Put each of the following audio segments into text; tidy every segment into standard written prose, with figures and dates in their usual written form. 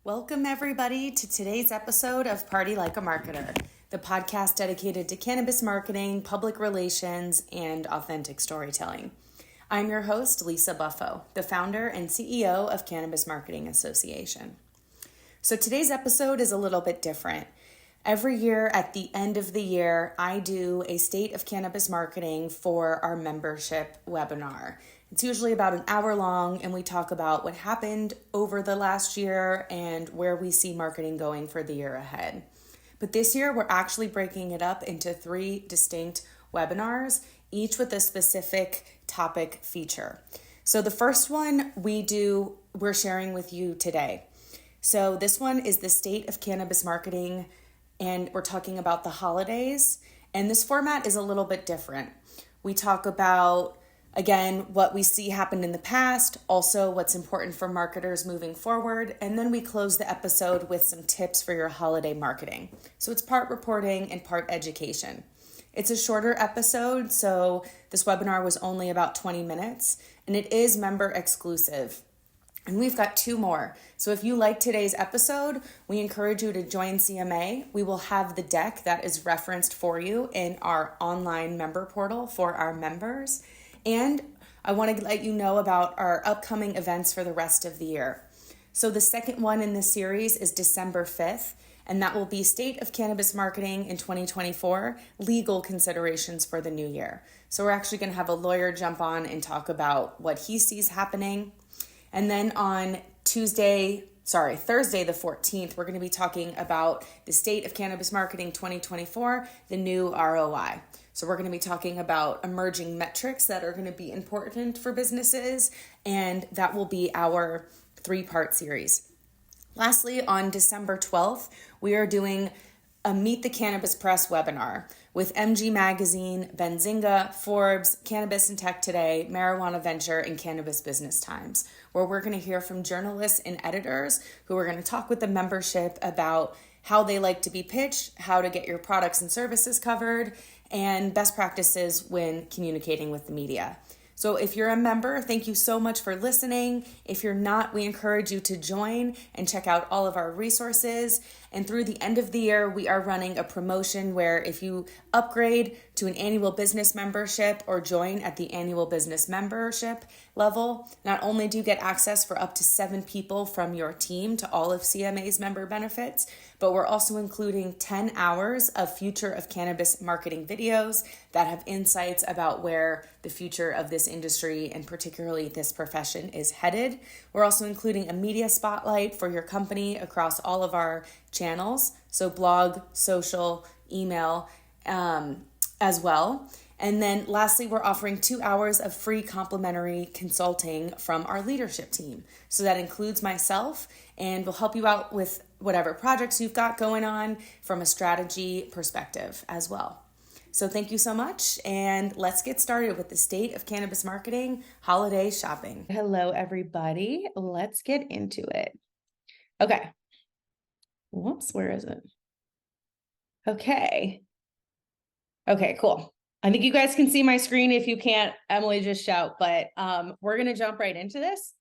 Welcome, everybody, to today's episode of Party Like a Marketer, the podcast dedicated to cannabis marketing, public relations, and authentic storytelling. I'm your host, Lisa Buffo, the founder and CEO of Cannabis Marketing Association. So today's episode is a little bit different. Every year at the end of the year, I do a state of cannabis marketing for our membership webinar. It's usually about an hour long, and we talk about what happened over the last year and where we see marketing going for the year ahead. But this year, we're actually breaking it up into 3 distinct webinars, each with a specific topic feature. So the first one we're sharing with you today. So this one is the state of cannabis marketing, and we're talking about the holidays. And this format is a little bit different. We talk about, again, what we see happened in the past, also what's important for marketers moving forward, and then we close the episode with some tips for your holiday marketing. So it's part reporting and part education. It's a shorter episode, so this webinar was only about 20 minutes, and it is member exclusive. And we've got 2 more. So if you like today's episode, we encourage you to join CMA. We will have the deck that is referenced for you in our online member portal for our members. And I want to let you know about our upcoming events for the rest of the year. So the second one in this series is December 5th, and that will be State of Cannabis Marketing in 2024, legal considerations for the new year. So we're actually going to have a lawyer jump on and talk about what he sees happening. And then on Thursday the 14th, we're going to be talking about the State of Cannabis Marketing 2024, the new ROI. So we're going to be talking about emerging metrics that are going to be important for businesses, and that will be our 3-part series. Lastly, on December 12th, we are doing a Meet the Cannabis Press webinar with MG Magazine, Benzinga, Forbes, Cannabis and Tech Today, Marijuana Venture, and Cannabis Business Times, where we're going to hear from journalists and editors who are going to talk with the membership about how they like to be pitched, how to get your products and services covered, and best practices when communicating with the media. So if you're a member, thank you so much for listening. If you're not, we encourage you to join and check out all of our resources. And through the end of the year, we are running a promotion where if you upgrade to an annual business membership or join at the annual business membership level, not only do you get access for up to 7 people from your team to all of CMA's member benefits, but we're also including 10 hours of future of cannabis marketing videos that have insights about where the future of this industry and particularly this profession is headed. We're also including a media spotlight for your company across all of our channels, so blog, social, email, as well. And then lastly, we're offering 2 hours of free complimentary consulting from our leadership team. So that includes myself, and we'll help you out with whatever projects you've got going on from a strategy perspective as well. So thank you so much, and let's get started with the State of Cannabis Marketing holiday shopping. Hello, everybody. Let's get into it. Okay. Whoops, where is it? Okay, cool. I think you guys can see my screen. If you can't, Emily, just shout, but we're going to jump right into this.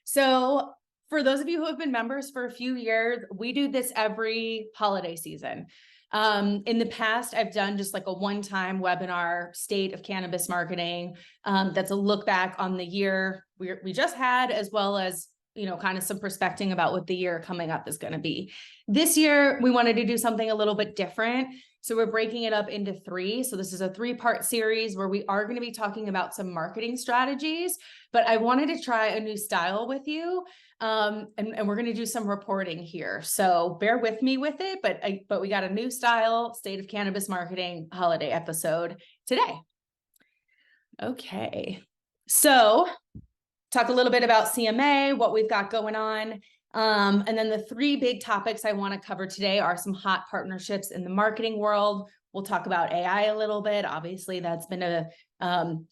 So for those of you who have been members for a few years, we do this every holiday season. In the past, I've done just like a one-time webinar, State of Cannabis Marketing. That's a look back on the year we just had, as well as, kind of some perspective about what the year coming up is going to be. This year, we wanted to do something a little bit different. So we're breaking it up into 3. So this is a 3-part series where we are going to be talking about some marketing strategies, but I wanted to try a new style with you. And we're going to do some reporting here. So bear with me with it, but we got a new style, State of Cannabis Marketing holiday episode today. Okay. So talk a little bit about CMA, what we've got going on. And then the 3 big topics I want to cover today are some hot partnerships in the marketing world. We'll talk about AI a little bit. Obviously, that's been a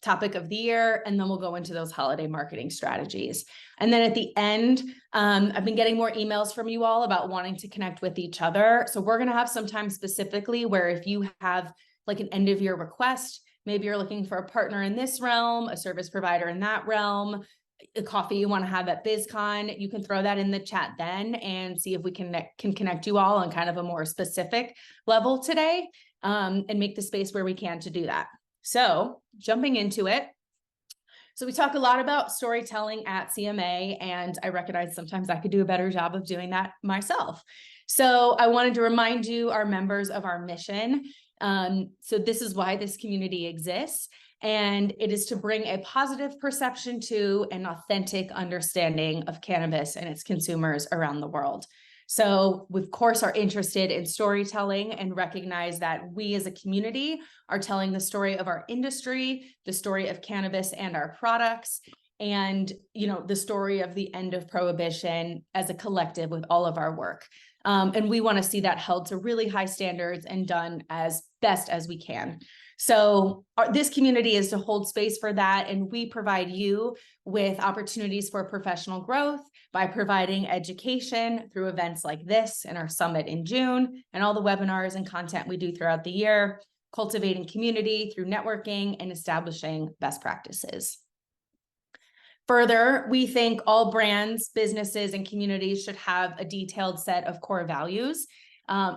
topic of the year. And then we'll go into those holiday marketing strategies. And then at the end, I've been getting more emails from you all about wanting to connect with each other. So we're going to have some time specifically where if you have like an end of year request, maybe you're looking for a partner in this realm, a service provider in that realm, a coffee you want to have at BizCon, you can throw that in the chat then and see if we can connect you all on kind of a more specific level today, and make the space where we can to do that. So jumping into it. So we talk a lot about storytelling at CMA, and I recognize sometimes I could do a better job of doing that myself. So I wanted to remind you, our members, of our mission. So this is why this community exists. And it is to bring a positive perception to an authentic understanding of cannabis and its consumers around the world. So we, of course, are interested in storytelling and recognize that we as a community are telling the story of our industry, the story of cannabis and our products, and, the story of the end of prohibition as a collective with all of our work. And we want to see that held to really high standards and done as best as we can. So this community is to hold space for that, and we provide you with opportunities for professional growth by providing education through events like this and our summit in June, and all the webinars and content we do throughout the year, cultivating community through networking and establishing best practices. Further, we think all brands, businesses, and communities should have a detailed set of core values.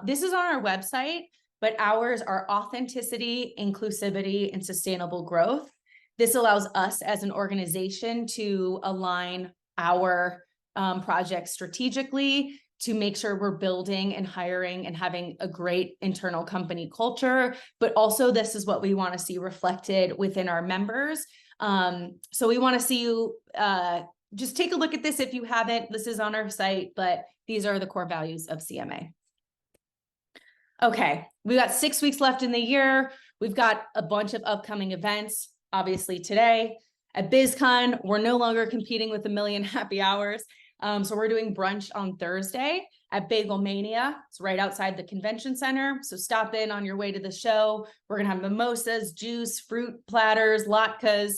This is on our website, but ours are authenticity, inclusivity, and sustainable growth. This allows us as an organization to align our projects strategically to make sure we're building and hiring and having a great internal company culture, but also this is what we want to see reflected within our members. So we want to see you just take a look at this if you haven't. This is on our site, but these are the core values of CMA. Okay, we got 6 weeks left in the year. We've got a bunch of upcoming events. Obviously today at BizCon, we're no longer competing with a million happy hours. So we're doing brunch on Thursday at Bagel Mania. It's right outside the convention center. So stop in on your way to the show. We're gonna have mimosas, juice, fruit platters, latkes,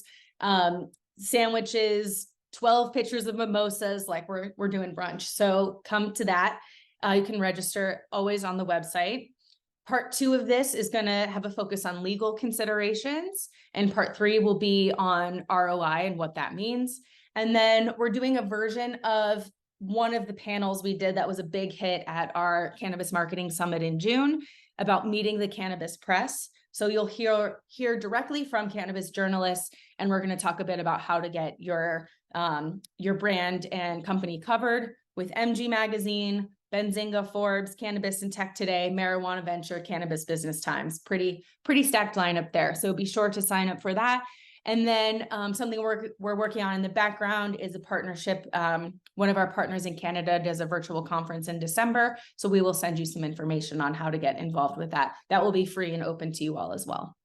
sandwiches, 12 pitchers of mimosas. Like we're doing brunch. So come to that. You can register always on the website. Part 2 of this is going to have a focus on legal considerations, and part 3 will be on ROI and what that means. And then we're doing a version of one of the panels we did that was a big hit at our Cannabis Marketing Summit in June about meeting the cannabis press. So you'll hear directly from cannabis journalists, and we're going to talk a bit about how to get your brand and company covered with MG Magazine, Benzinga, Forbes, Cannabis and Tech Today, Marijuana Venture, Cannabis Business Times. Pretty stacked lineup there. So be sure to sign up for that. And then something we're working on in the background is a partnership. One of our partners in Canada does a virtual conference in December. So we will send you some information on how to get involved with that. That will be free and open to you all as well.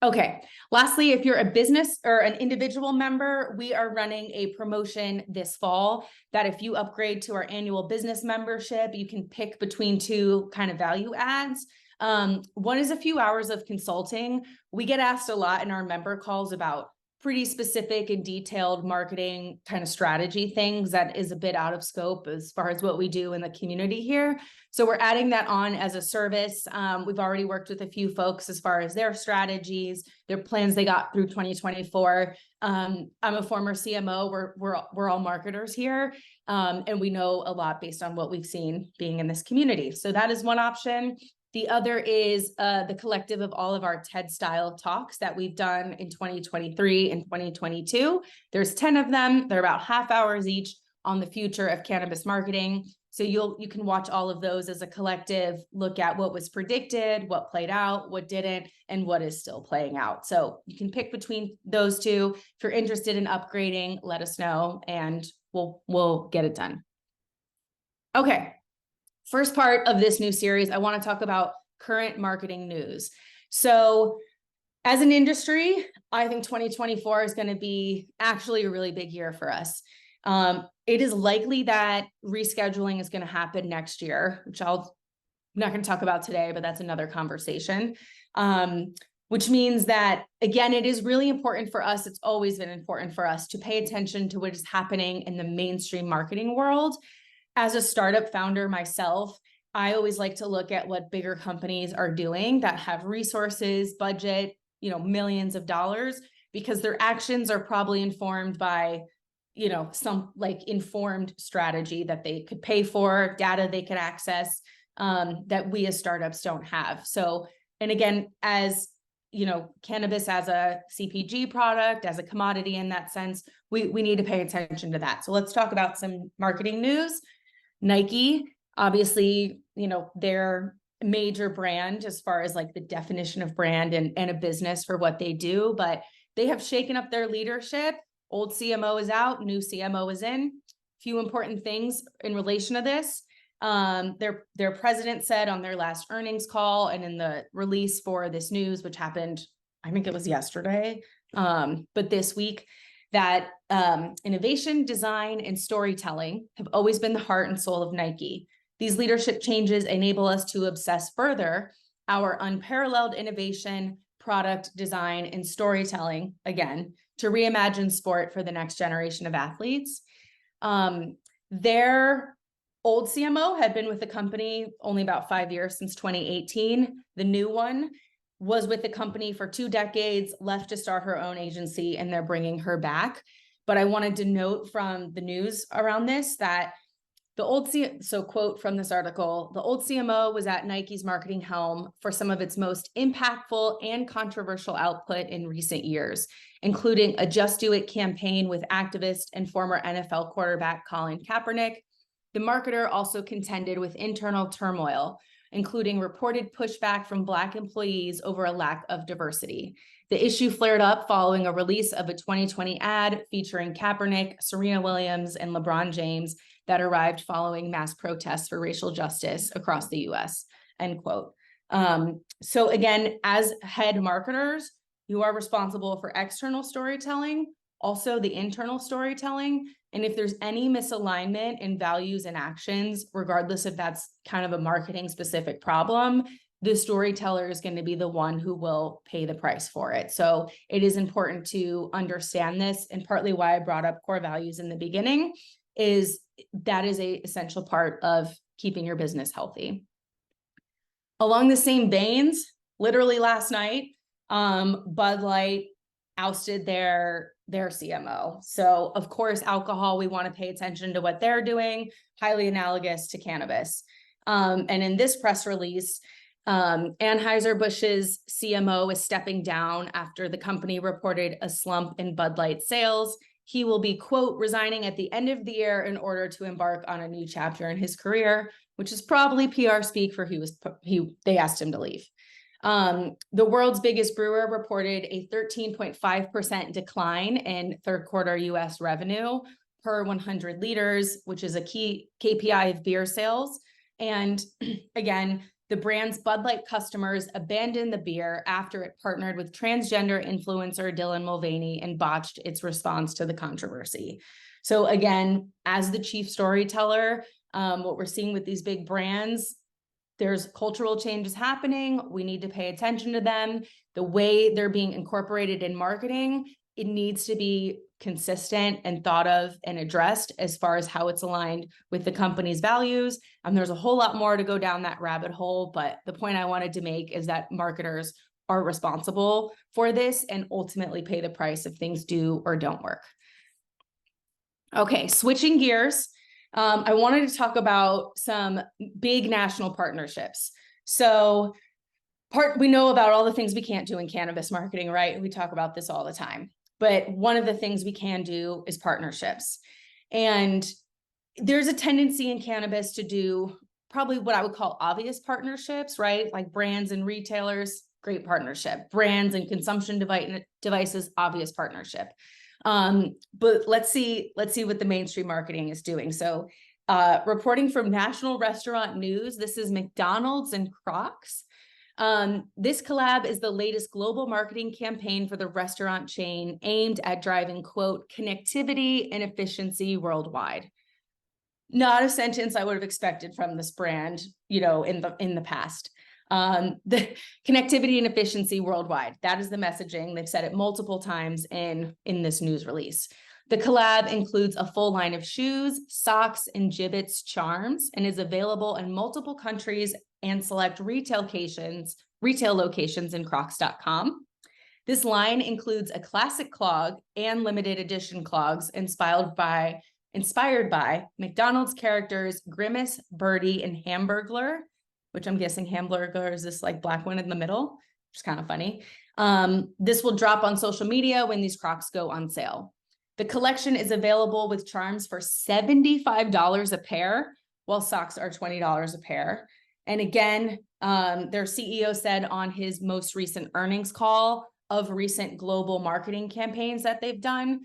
Okay, lastly, if you're a business or an individual member, we are running a promotion this fall that if you upgrade to our annual business membership, you can pick between 2 kind of value adds. One is a few hours of consulting. We get asked a lot in our member calls about pretty specific and detailed marketing kind of strategy things that is a bit out of scope as far as what we do in the community here. So we're adding that on as a service. We've already worked with a few folks as far as their strategies, their plans they got through 2024. I'm a former CMO. We're all marketers here, and we know a lot based on what we've seen being in this community. So that is one option. The other is the collective of all of our TED style talks that we've done in 2023 and 2022. There's 10 of them. They're about half hours each on the future of cannabis marketing. So you can watch all of those as a collective, look at what was predicted, what played out, what didn't, and what is still playing out. So you can pick between those 2. If you're interested in upgrading, let us know and we'll get it done. Okay. First part of this new series, I want to talk about current marketing news. So as an industry, I think 2024 is going to be actually a really big year for us. It is likely that rescheduling is going to happen next year, which I'm not going to talk about today, but that's another conversation. Which means that, again, it is really important for us. It's always been important for us to pay attention to what is happening in the mainstream marketing world. As a startup founder myself, I always like to look at what bigger companies are doing that have resources, budget, millions of dollars because their actions are probably informed by, some like informed strategy that they could pay for, data they could access, that we as startups don't have. So, and again, as cannabis as a CPG product, as a commodity in that sense, we need to pay attention to that. So let's talk about some marketing news. Nike, obviously, their major brand as far as like the definition of brand and a business for what they do, but they have shaken up their leadership. Old CMO is out, new CMO is in. Few important things in relation to this. Their president said on their last earnings call and in the release for this news, which happened, I think it was yesterday, but this week, that innovation, design, and storytelling have always been the heart and soul of Nike. These leadership changes enable us to obsess further our unparalleled innovation, product design, and storytelling, again, to reimagine sport for the next generation of athletes. Their old CMO had been with the company only about 5 years, since 2018. The new one was with the company for 2 decades, left to start her own agency, and they're bringing her back. But I wanted to note from the news around this that so quote from this article, the old CMO was at Nike's marketing helm for some of its most impactful and controversial output in recent years, including a Just Do It campaign with activist and former NFL quarterback Colin Kaepernick. The marketer also contended with internal turmoil, including reported pushback from Black employees over a lack of diversity. The issue flared up following a release of a 2020 ad featuring Kaepernick, Serena Williams, and LeBron James that arrived following mass protests for racial justice across the US, end quote. So again, as head marketers, you are responsible for external storytelling, also the internal storytelling. And if there's any misalignment in values and actions, regardless if that's kind of a marketing specific problem, the storyteller is going to be the one who will pay the price for it. So it is important to understand this, and partly why I brought up core values in the beginning is that is a essential part of keeping your business healthy. Along the same veins, literally last night, Bud Light ousted their CMO. So of course, alcohol, we want to pay attention to what they're doing, highly analogous to cannabis. And in this press release, Anheuser-Busch's CMO is stepping down after the company reported a slump in Bud Light sales. He will be, quote, resigning at the end of the year in order to embark on a new chapter in his career, which is probably PR speak for they asked him to leave. The world's biggest brewer reported a 13.5% decline in third quarter US revenue per 100 liters, which is a key KPI of beer sales. And again, the brand's Bud Light customers abandoned the beer after it partnered with transgender influencer Dylan Mulvaney and botched its response to the controversy. So again, as the chief storyteller, what we're seeing with these big brands, there's cultural changes happening. We need to pay attention to them. The way they're being incorporated in marketing, it needs to be consistent and thought of and addressed as far as how it's aligned with the company's values. And there's a whole lot more to go down that rabbit hole. But the point I wanted to make is that marketers are responsible for this and ultimately pay the price if things do or don't work. Okay, switching gears. I wanted to talk about some big national partnerships. So we know about all the things we can't do in cannabis marketing, right? We talk about this all the time. But one of the things we can do is partnerships. And there's a tendency in cannabis to do probably what I would call obvious partnerships, right? Like brands and retailers, great partnership. Brands and consumption devices, obvious partnership. But let's see what the mainstream marketing is doing. So reporting from National Restaurant News, this is McDonald's and Crocs. This collab is the latest global marketing campaign for the restaurant chain aimed at driving, quote, connectivity and efficiency worldwide. Not a sentence I would have expected from this brand, in the past. The connectivity and efficiency worldwide. That is the messaging. They've said it multiple times in this news release. The collab includes a full line of shoes, socks, and Jibbitz charms, and is available in multiple countries and select retail locations in crocs.com. This line includes a classic clog and limited edition clogs inspired by McDonald's characters Grimace, Birdie, and Hamburglar, which I'm guessing Hamburglar is this like black one in the middle, which is kind of funny. This will drop on social media when these Crocs go on sale. The collection is available with charms for $75 a pair, while socks are $20 a pair. And again, their CEO said on his most recent earnings call of recent global marketing campaigns that they've done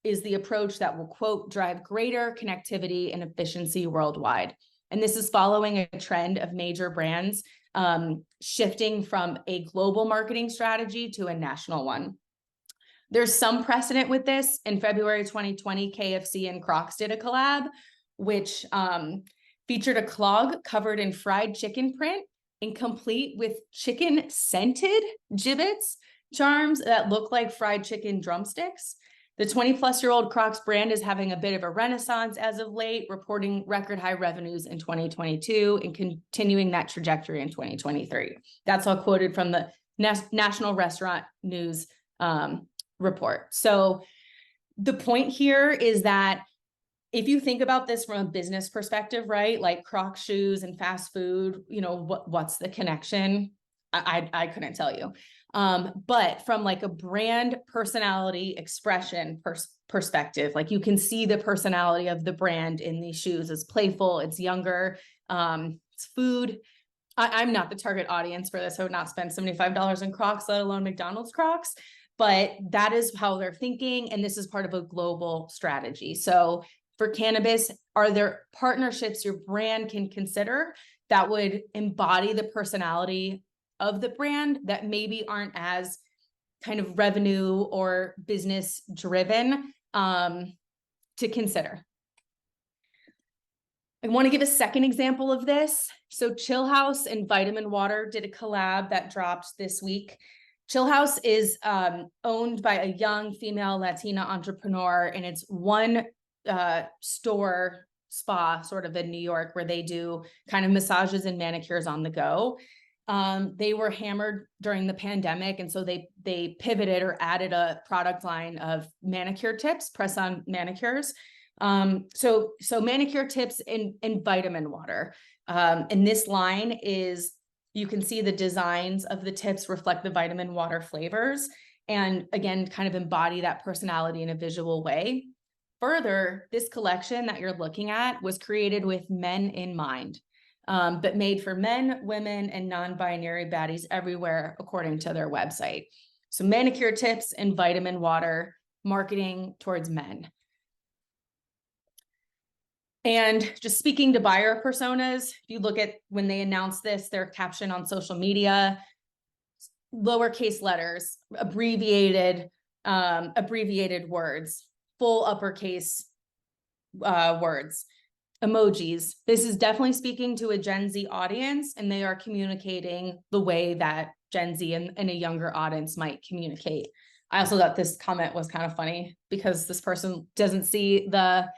is the approach that will, quote, drive greater connectivity and efficiency worldwide. And this is following a trend of major brands shifting from a global marketing strategy to a national one. There's some precedent with this. In February 2020, KFC and Crocs did a collab, which featured a clog covered in fried chicken print and complete with chicken scented gibbets charms that look like fried chicken drumsticks. The 20-plus-year-old Crocs brand is having a bit of a renaissance as of late, reporting record high revenues in 2022 and continuing that trajectory in 2023. That's all quoted from the National Restaurant News report. So the point here is that if you think about this from a business perspective, right, like Crocs shoes and fast food, you know, what's the connection? I couldn't tell you. But from like a brand personality expression perspective, like you can see the personality of the brand in these shoes. It's playful, it's younger, it's food. I'm not the target audience for this. I would not spend $75 in Crocs, let alone McDonald's Crocs. But that is how they're thinking. And this is part of a global strategy. So for cannabis, are there partnerships your brand can consider that would embody the personality of the brand that maybe aren't as kind of revenue or business driven to consider? I want to give a second example of this. So Chill House and Vitamin Water did a collab that dropped this week. Chill House is owned by a young female Latina entrepreneur, and it's one store spa sort of in New York where they do kind of massages and manicures on the go. They were hammered during the pandemic, and so they pivoted or added a product line of manicure tips, press-on manicures. So manicure tips in vitamin water. And this line is, you can see the designs of the tips reflect the vitamin water flavors, and again, kind of embody that personality in a visual way. Further, this collection that you're looking at was created with men in mind, but made for men, women, and non-binary baddies everywhere, according to their website. So manicure tips and vitamin water, marketing towards men. And just speaking to buyer personas, if you look at when they announced this, their caption on social media, lowercase letters, abbreviated words, full uppercase words, emojis. This is definitely speaking to a Gen Z audience, and they are communicating the way that Gen Z and a younger audience might communicate. I also thought this comment was kind of funny because this person doesn't see the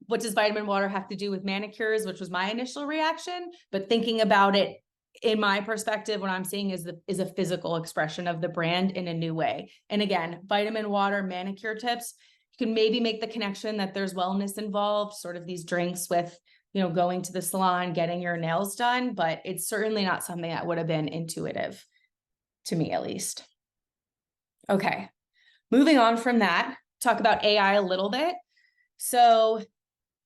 what does vitamin water have to do with manicures, which was my initial reaction, but thinking about it in my perspective, what I'm seeing is a physical expression of the brand in a new way. And again, vitamin water, manicure tips, you can maybe make the connection that there's wellness involved, sort of these drinks with, you know, going to the salon, getting your nails done, but it's certainly not something that would have been intuitive to me, at least. Okay, moving on from that, talk about AI a little bit. So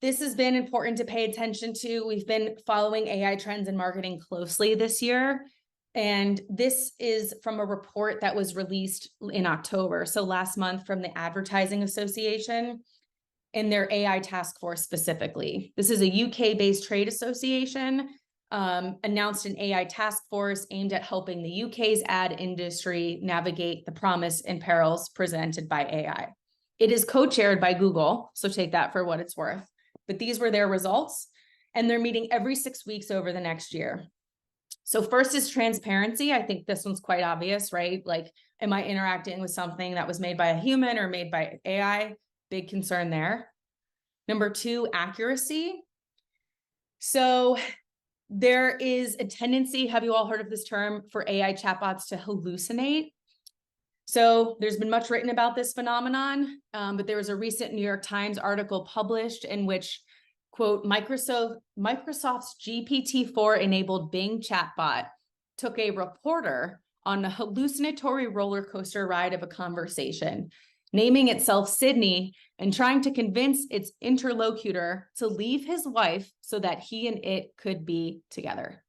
this has been important to pay attention to. We've been following AI trends in marketing closely this year. And this is from a report that was released in October, so last month, from the Advertising Association and their AI task force specifically. This is a UK-based trade association, announced an AI task force aimed at helping the UK's ad industry navigate the promise and perils presented by AI. It is co-chaired by Google, so take that for what it's worth. But these were their results, and they're meeting every 6 weeks over the next year. So first is transparency. I think this one's quite obvious, right? Like, am I interacting with something that was made by a human or made by AI? Big concern there. Number two, accuracy. So there is a tendency, have you all heard of this term, for AI chatbots to hallucinate? So there's been much written about this phenomenon, but there was a recent New York Times article published in which, quote, Microsoft's GPT-4 enabled Bing chatbot took a reporter on a hallucinatory roller coaster ride of a conversation, naming itself Sydney and trying to convince its interlocutor to leave his wife so that he and it could be together.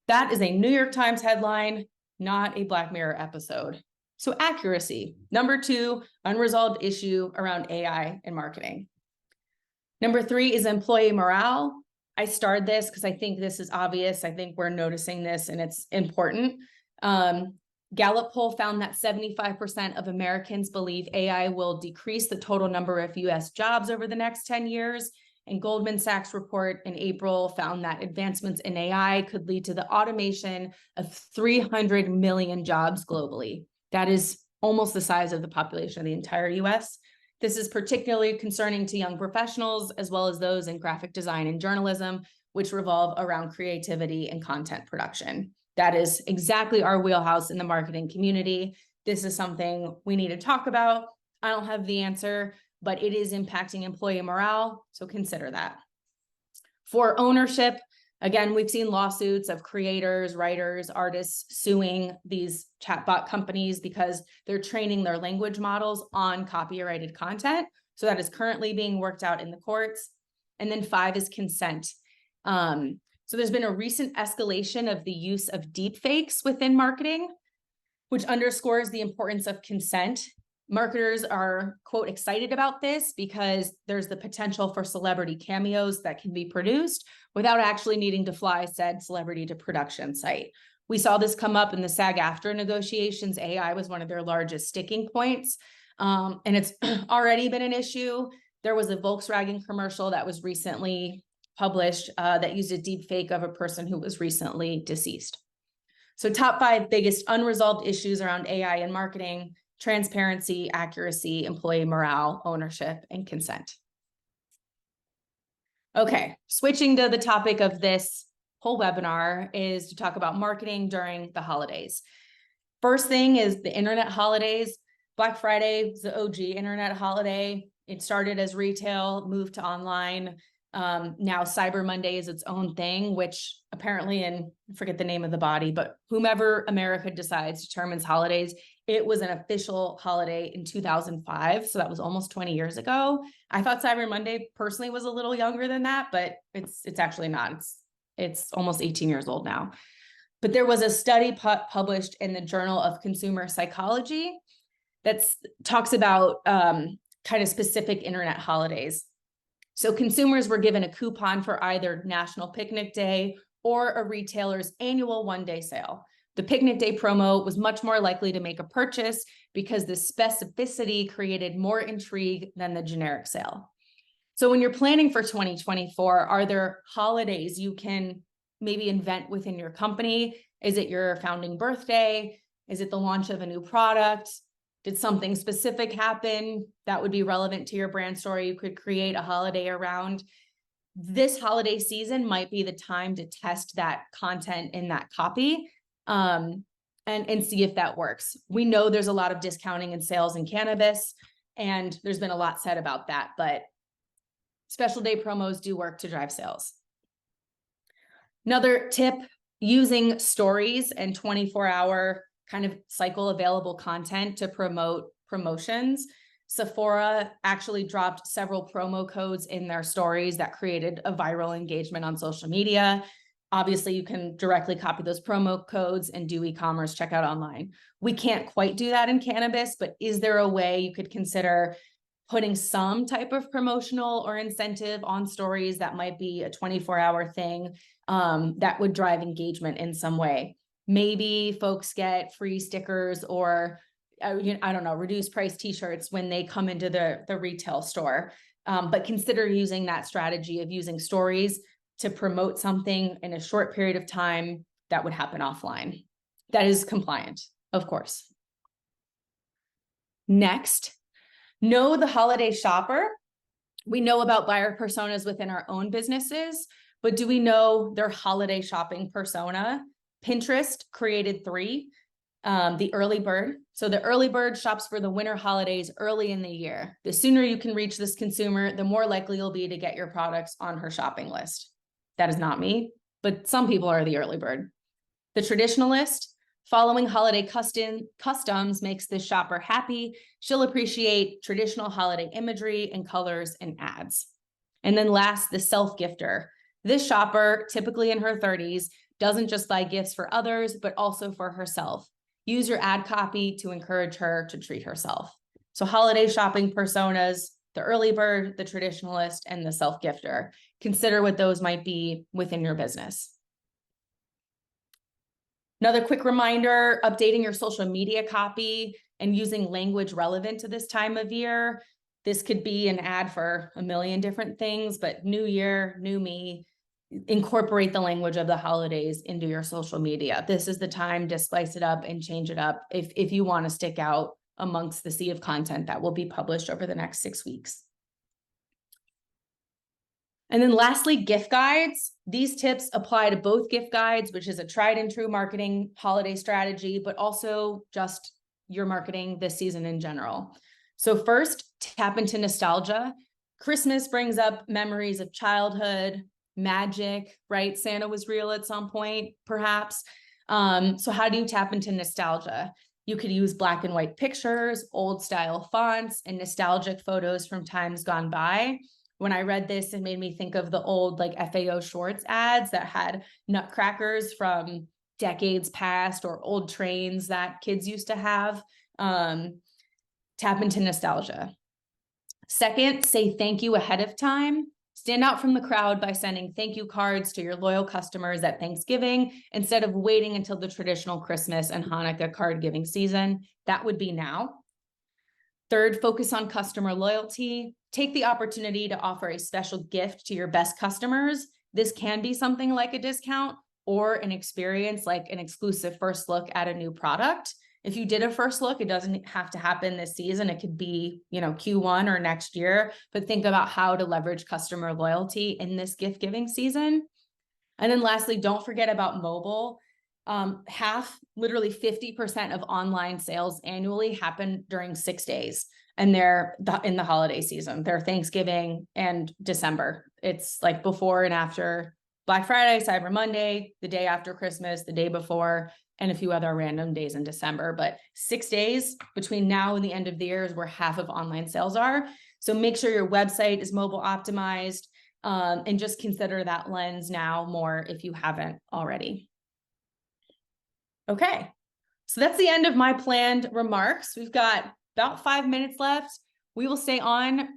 That is a New York Times headline, not a Black Mirror episode. So accuracy. Number 2, unresolved issue around AI and marketing. Number 3 is employee morale. I starred this because I think this is obvious. I think we're noticing this and it's important. Gallup poll found that 75% of Americans believe AI will decrease the total number of US jobs over the next 10 years. And Goldman Sachs report in April found that advancements in AI could lead to the automation of 300 million jobs globally. That is almost the size of the population of the entire US. This is particularly concerning to young professionals, as well as those in graphic design and journalism, which revolve around creativity and content production. That is exactly our wheelhouse in the marketing community. This is something we need to talk about. I don't have the answer, but it is impacting employee morale, so consider that. For ownership, again, we've seen lawsuits of creators, writers, artists suing these chatbot companies because they're training their language models on copyrighted content. So that is currently being worked out in the courts. And then 5 is consent. So there's been a recent escalation of the use of deepfakes within marketing, which underscores the importance of consent. Marketers are, quote, excited about this because there's the potential for celebrity cameos that can be produced without actually needing to fly said celebrity to production site. We saw this come up in the SAG-AFTRA negotiations. AI was one of their largest sticking points, and it's already been an issue. There was a Volkswagen commercial that was recently published that used a deep fake of a person who was recently deceased. So top 5 biggest unresolved issues around AI and marketing: transparency, accuracy, employee morale, ownership, and consent. Okay, switching to the topic of this whole webinar is to talk about marketing during the holidays. First thing is the internet holidays. Black Friday is the OG internet holiday. It started as retail, moved to online. Now Cyber Monday is its own thing, which apparently, and I forget the name of the body, but whomever America decides determines holidays. It was an official holiday in 2005, so that was almost 20 years ago. I thought Cyber Monday personally was a little younger than that, but it's actually not. It's almost 18 years old now. But there was a study published in the Journal of Consumer Psychology that talks about kind of specific internet holidays. So consumers were given a coupon for either National Picnic Day or a retailer's annual one-day sale. The Picnic Day promo was much more likely to make a purchase because the specificity created more intrigue than the generic sale. So when you're planning for 2024, are there holidays you can maybe invent within your company? Is it your founding birthday? Is it the launch of a new product? Did something specific happen that would be relevant to your brand story you could create a holiday around? This holiday season might be the time to test that content in that copy and see if that works. We know there's a lot of discounting and sales in cannabis, and there's been a lot said about that, but special day promos do work to drive sales. Another tip, using stories and 24-hour kind of cycle available content to promote promotions. Sephora actually dropped several promo codes in their stories that created a viral engagement on social media. Obviously, you can directly copy those promo codes and do e-commerce checkout online. We can't quite do that in cannabis, but is there a way you could consider putting some type of promotional or incentive on stories that might be a 24-hour thing that would drive engagement in some way? Maybe folks get free stickers or, I don't know, reduced price t-shirts when they come into the retail store. But consider using that strategy of using stories to promote something in a short period of time that would happen offline. That is compliant, of course. Next, know the holiday shopper. We know about buyer personas within our own businesses, but do we know their holiday shopping persona? Pinterest created 3. The early bird. So the early bird shops for the winter holidays early in the year. The sooner you can reach this consumer, the more likely you'll be to get your products on her shopping list. That is not me, but some people are the early bird. The traditionalist, following holiday customs makes this shopper happy. She'll appreciate traditional holiday imagery and colors and ads. And then last, the self-gifter. This shopper, typically in her 30s, doesn't just buy gifts for others, but also for herself. Use your ad copy to encourage her to treat herself. So holiday shopping personas, the early bird, the traditionalist, and the self-gifter. Consider what those might be within your business. Another quick reminder, updating your social media copy and using language relevant to this time of year. This could be an ad for a million different things, but new year, new me. Incorporate the language of the holidays into your social media. This is the time to spice it up and change it up if you want to stick out amongst the sea of content that will be published over the next 6 weeks. And then lastly, gift guides. These tips apply to both gift guides, which is a tried and true marketing holiday strategy, but also just your marketing this season in general. So first, tap into nostalgia. Christmas brings up memories of childhood, magic, right? Santa was real at some point, perhaps. So how do you tap into nostalgia? You could use black and white pictures, old style fonts, and nostalgic photos from times gone by. When I read this, it made me think of the old like FAO Schwartz ads that had nutcrackers from decades past or old trains that kids used to have. Tap into nostalgia. Second, say thank you ahead of time. Stand out from the crowd by sending thank you cards to your loyal customers at Thanksgiving instead of waiting until the traditional Christmas and Hanukkah card giving season. That would be now. Third, focus on customer loyalty. Take the opportunity to offer a special gift to your best customers. This can be something like a discount or an experience like an exclusive first look at a new product. If you did a first look, it doesn't have to happen this season. It could be, Q1 or next year, but think about how to leverage customer loyalty in this gift giving season. And then lastly, don't forget about mobile. Literally 50% of online sales annually happen during 6 days. And they're in the holiday season. They're Thanksgiving and December. It's like before and after Black Friday, Cyber Monday, the day after Christmas, the day before, and a few other random days in December. But 6 days between now and the end of the year is where half of online sales are. So make sure your website is mobile optimized, and just consider that lens now more if you haven't already. Okay, so that's the end of my planned remarks. We've got about 5 minutes left. We will stay on,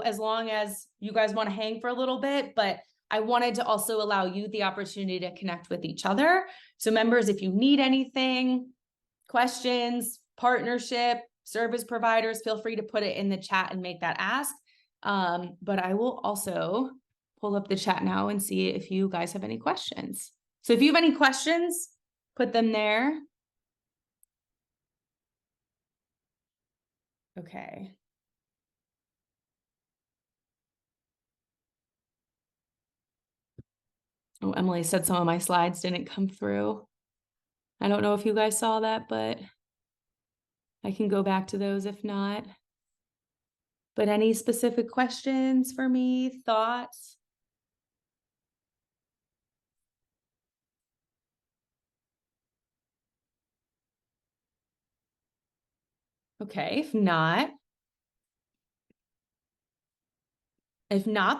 as long as you guys want to hang for a little bit, but I wanted to also allow you the opportunity to connect with each other. So members, if you need anything, questions, partnership, service providers, feel free to put it in the chat and make that ask. But I will also pull up the chat now and see if you guys have any questions. So if you have any questions, put them there. Okay. Oh, Emily said some of my slides didn't come through. I don't know if you guys saw that, but I can go back to those if not. But any specific questions for me, thoughts? Okay, if not,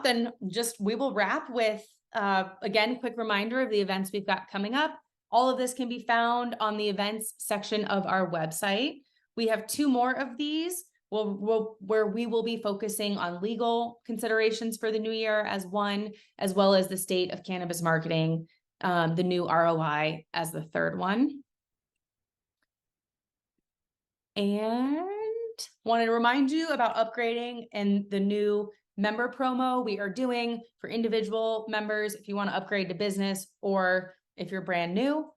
then we will wrap with, again, quick reminder of the events we've got coming up. All of this can be found on the events section of our website. We have 2 more of these where we will be focusing on legal considerations for the new year as one, as well as the state of cannabis marketing, the new ROI as the third one. And wanted to remind you about upgrading and the new member promo we are doing for individual members. If you want to upgrade to business or if you're brand new,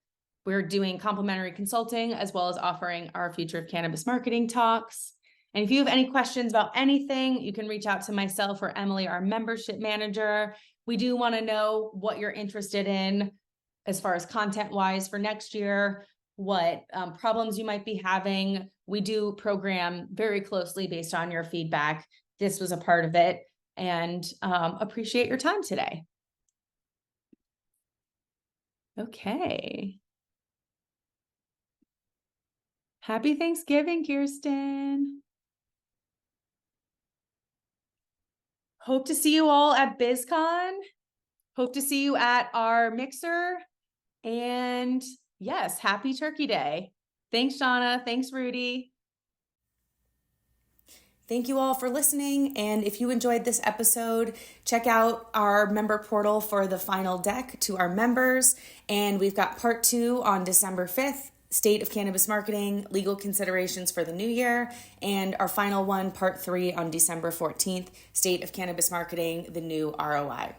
we're doing complimentary consulting as well as offering our Future of Cannabis marketing talks. And if you have any questions about anything, you can reach out to myself or Emily, our membership manager. We do want to know what you're interested in as far as content wise for next year. what problems you might be having. We do program very closely based on your feedback. This was a part of it, and appreciate your time today. Okay. Happy Thanksgiving, Kirsten. Hope to see you all at BizCon. Hope to see you at our mixer. And yes, happy Turkey Day. Thanks, Shauna. Thanks, Rudy. Thank you all for listening. And if you enjoyed this episode, check out our member portal for the final deck to our members. And we've got part 2 on December 5th, State of Cannabis Marketing, Legal Considerations for the New Year. And our final one, part 3 on December 14th, State of Cannabis Marketing, the new ROI.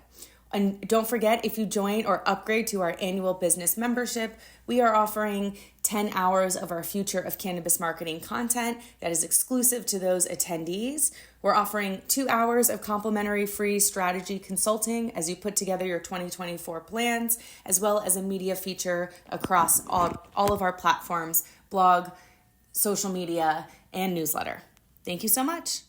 And don't forget, if you join or upgrade to our annual business membership, we are offering 10 hours of our Future of Cannabis Marketing content that is exclusive to those attendees. We're offering 2 hours of complimentary free strategy consulting as you put together your 2024 plans, as well as a media feature across all of our platforms, blog, social media, and newsletter. Thank you so much.